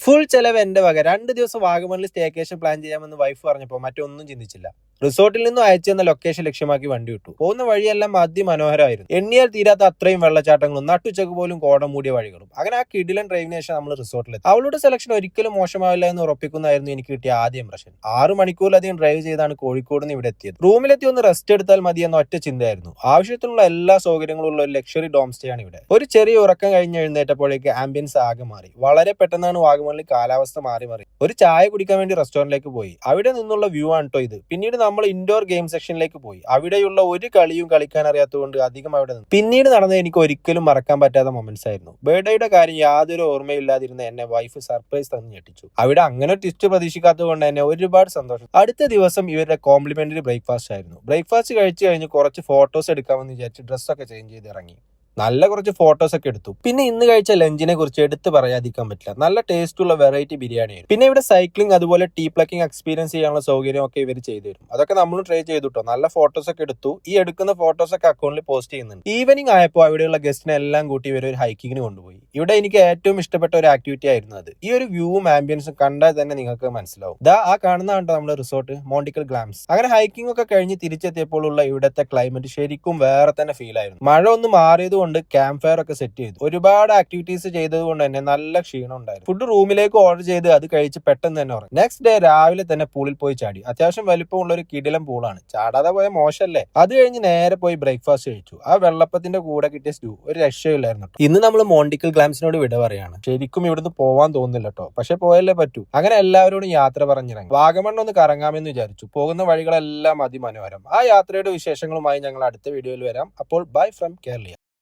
Full ചെലവ് എന്റെ വക. 2 ദിവസം വാഗമണിൽ സ്റ്റേക്കേഷൻ പ്ലാൻ ചെയ്യാമെന്ന് വൈഫ് പറഞ്ഞപ്പോൾ മറ്റൊന്നും ചിന്തിച്ചില്ല. റിസോർട്ടിൽ നിന്നും അയച്ചു തന്ന ലൊക്കേഷൻ ലക്ഷ്യമാക്കി വണ്ടി വിട്ടു. പോകുന്ന വഴിയെല്ലാം അതിമനോഹരമായിരുന്നു. എണ്ണിയാൽ തീരാത്ത അത്രയും വെള്ളച്ചാട്ടങ്ങളും നട്ടുച്ചക്ക് പോലും കോടം മൂടിയ വഴികളും. അങ്ങനെ ആ കിടിലൻ ഡ്രൈവിന് ശേഷം നമ്മൾ റിസോർട്ടിലെത്തി. അവളുടെ സെലക്ഷൻ ഒരിക്കലും മോശമാവില്ല എന്ന് ഉറപ്പിക്കുന്നതായിരുന്നു എനിക്ക് കിട്ടിയ ആദ്യ ഇംപ്രഷൻ. 6 മണിക്കൂറിലധികം ഡ്രൈവ് ചെയ്താണ് കോഴിക്കോട് നിന്ന് ഇവിടെ എത്തിയത്. റൂമിലെത്തി ഒന്ന് റെസ്റ്റ് എടുത്താൽ മതി എന്ന ഒറ്റ ചിന്തയായിരുന്നു. ആവശ്യത്തിനുള്ള എല്ലാ സൗകര്യങ്ങളും ഉള്ള ഒരു ലക്ഷറി ഡോം സ്റ്റേ ആണ് ഇവിടെ. ഒരു ചെറിയ ഉറക്കം കഴിഞ്ഞ് എഴുന്നേറ്റപ്പോഴേക്ക് ആംബിയൻസ് ആകെ മാറി. വളരെ പെട്ടെന്നാണ് വാഗമണിൽ കാലാവസ്ഥ മാറി. ഒരു ചായ കുടിക്കാൻ വേണ്ടി റെസ്റ്റോറന്റിലേക്ക് പോയി. അവിടെ നിന്നുള്ള വ്യൂ ആണ് കേട്ടോ ഇത്. പിന്നീട് നമ്മൾ ഇൻഡോർ ഗെയിം സെക്ഷനിലേക്ക് പോയി. അവിടെയുള്ള ഒരു കളിയും കളിക്കാൻ അറിയാത്തതുകൊണ്ട് അധികം അവിടെ നിന്ന്. പിന്നീട് നടന്നത് എനിക്ക് ഒരിക്കലും മറക്കാൻ പറ്റാത്ത മൊമെന്റ്സ് ആയിരുന്നു. ബർത്ത്ഡേയുടെ കാര്യം യാതൊരു ഓർമ്മയില്ലാതിരുന്ന എന്നെ വൈഫ് സർപ്രൈസ് തന്ന് ഞെട്ടിച്ചു. അവിടെ അങ്ങനെ ട്വിസ്റ്റ് പ്രതീക്ഷിക്കാത്തത് കൊണ്ട് തന്നെ ഒരുപാട് സന്തോഷം. അടുത്ത ദിവസം ഇവരുടെ കോംപ്ലിമെന്ററി ബ്രേക്ക്ഫാസ്റ്റ് ആയിരുന്നു. ബ്രേക്ക്ഫാസ്റ്റ് കഴിച്ചു കഴിഞ്ഞ് കുറച്ച് ഫോട്ടോസ് എടുക്കാമെന്ന് വിചാരിച്ച് ഡ്രസ്സൊക്കെ ചേഞ്ച് ചെയ്ത് ഇറങ്ങി. നല്ല കുറച്ച് ഫോട്ടോസ് ഒക്കെ എടുത്തു. പിന്നെ ഇന്ന് കഴിച്ച ലഞ്ചിനെ കുറിച്ച് എടുത്ത് പറയാതിരിക്കാൻ പറ്റില്ല. നല്ല ടേസ്റ്റുള്ള വെറൈറ്റി ബിരിയാണി ആയിരുന്നു. പിന്നെ ഇവിടെ സൈക്ലിംഗ് അതുപോലെ ടീ പ്ലക്കിംഗ് എക്സ്പീരിയൻസ് ചെയ്യാനുള്ള സൗകര്യം ഒക്കെ ഇവർ ചെയ്തു തരും. അതൊക്കെ നമ്മളും ട്രൈ ചെയ്തിട്ടോ. നല്ല ഫോട്ടോസ് ഒക്കെ എടുത്തു. ഈ എടുക്കുന്ന ഫോട്ടോസ് ഒക്കെ അക്കൗണ്ടിൽ പോസ്റ്റ് ചെയ്യുന്നുണ്ട്. ഈവനിങ് ആയപ്പോൾ അവിടെയുള്ള ഗസ്റ്റിനെ എല്ലാം കൂട്ടി ഇവർ ഒരു ഹൈക്കിങ്ങിന് കൊണ്ടുപോയി. ഇവിടെ എനിക്ക് ഏറ്റവും ഇഷ്ടപ്പെട്ട ഒരു ആക്ടിവിറ്റി ആയിരുന്നു അത്. ഈ ഒരു വ്യൂവും ആംബിയൻസും കണ്ടാൽ തന്നെ നിങ്ങൾക്ക് മനസ്സിലാവും. ആ കാണുന്നതാണ് നമ്മുടെ റിസോർട്ട് മോണ്ടിക്കൽ ഗ്ലാംസ്. അങ്ങനെ ഹൈക്കിംഗ് ഒക്കെ കഴിഞ്ഞ് തിരിച്ചെത്തിയപ്പോഴുള്ള ഇവിടുത്തെ ക്ലൈമറ്റ് ശരിക്കും വേറെ തന്നെ ഫീൽ ആയിരുന്നു. മഴ ഒന്ന് മാറിയത് കൊണ്ട് ക്യാമ്പ് ഫയർ ഒക്കെ സെറ്റ് ചെയ്തു. ഒരുപാട് ആക്ടിവിറ്റീസ് ചെയ്തത് കൊണ്ട് തന്നെ നല്ല ക്ഷീണം ഉണ്ടായിരുന്നു. ഫുഡ് റൂമിലേക്ക് ഓർഡർ ചെയ്ത് അത് കഴിച്ച് പെട്ടെന്ന് തന്നെ ഉറങ്ങി. നെക്സ്റ്റ് ഡേ രാവിലെ തന്നെ പൂളിൽ പോയി ചാടി. അത്യാവശ്യം വലിപ്പമുള്ള ഒരു കിടിലം പൂളാണ്. ചാടാതെ പോയ മോശമല്ലേ. അത് കഴിഞ്ഞ് നേരെ പോയി ബ്രേക്ക്ഫാസ്റ്റ് കഴിച്ചു. ആ വെള്ളപ്പത്തിന്റെ കൂടെ കിട്ടിയ സ്റ്റൂ ഒരു രക്ഷയില്ലായിരുന്നു. ഇന്ന് നമ്മൾ മോണ്ടിക്കൽ ഗ്ലാംസിനോട് വിട പറയാണ്. ശരിക്കും ഇവിടുന്ന് പോവാൻ തോന്നുന്നില്ല കേട്ടോ. പക്ഷെ പോയല്ലേ പറ്റൂ. അങ്ങനെ എല്ലാവരോടും യാത്ര പറഞ്ഞിറങ്ങി. വാഗമൺ ഒന്ന് കറങ്ങാമെന്ന് വിചാരിച്ചു. പോകുന്ന വഴികളെല്ലാം അതിമനോഹരം. ആ യാത്രയുടെ വിശേഷങ്ങളുമായി ഞങ്ങൾ അടുത്ത വീഡിയോയിൽ വരാം. അപ്പോൾ ബൈ ഫ്രം കേരള.